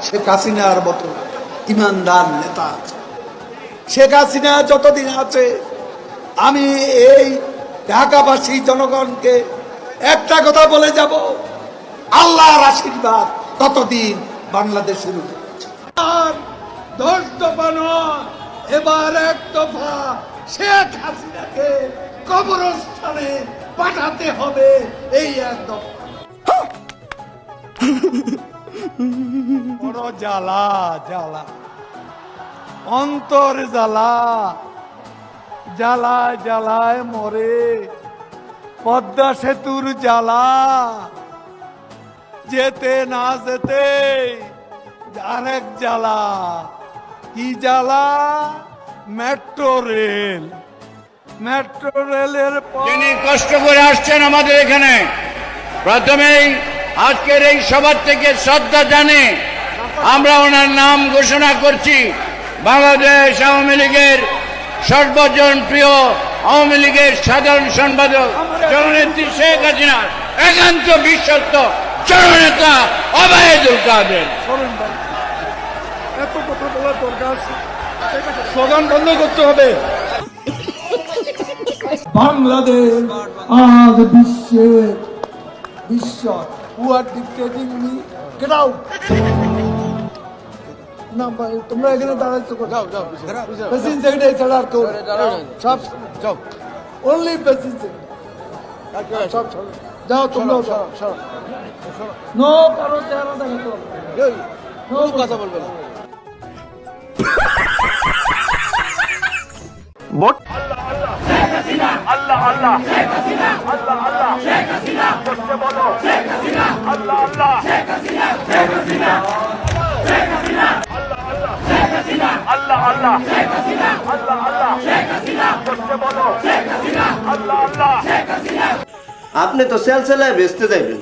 শেখ হাসিনার মতো ইমানদার নেতা আছে। শেখ হাসিনা যতদিন আছে আমি এই ঢাকাবাসী জনগণকে একটা কথা বলে যাব, আল্লাহর আশীর্বাদ ততদিন বাংলাদেশের উপর আছে। আর 10 দফা নয়, এবার 1 দফা শেখ হাসিনাকে কবরস্থানে পাঠাতে হবে, এই 1 দফা। বড় জ্বালা জ্বালা, অন্তর জ্বালা, জ্বালায় জ্বালায় মরে। পদ্মা সেতুর জ্বালা, যেতে না যেতে আরেক জ্বালা। কি জ্বালা? Metro rail. মেট্রো রেলের যিনি কষ্ট করে আসছেন আমাদের এখানে, প্রথমেই আজকের এই সভা থেকে শ্রদ্ধা জানে আমরা ওনার নাম ঘোষণা করছি। বাংলাদেশ আওয়ামী লীগের সর্বজন প্রিয় আওয়ামী লীগের সাধারণ সম্পাদক জননেত্রী শেখ হাসিনার একান্ত বিশ্বস্ত জননেতা ওবায়দুল কাদের। এত কথা বলার দরকার, স্লোগান বন্ধ করতে হবে। বাংলাদেশ আজ বিশ্ব who are dictating me, get out. না ভাই, তোমরা এখানে দাঁড়াচ্ছো, যাও যাও, প্রেসিডেন্ট সেক্রেটারি ছাড়া আর কেউ সব যাও, অনলি প্রেসিডেন্ট সেক্রেটারি সব যাও, তোমরাও যাও। নো কারো চেহারা দেখাতে হবে, নো কথা বলবে না। ভোট আল্লাহ আল্লাহ শেখ হাসিনা, আল্লাহ আল্লাহ শেখ হাসিনা, করতে বলো শেখ হাসিনা, আল্লাহ আল্লাহ শেখ হাসিনা, শেখ হাসিনা, শেখ হাসিনা, আল্লাহ আল্লাহ শেখ হাসিনা, আল্লাহ আল্লাহ শেখ হাসিনা, আল্লাহ আল্লাহ শেখ হাসিনা, করতে বলো শেখ হাসিনা, আল্লাহ আল্লাহ শেখ হাসিনা। আপনি তো সেল সেলায় বেচতে যাইবেন।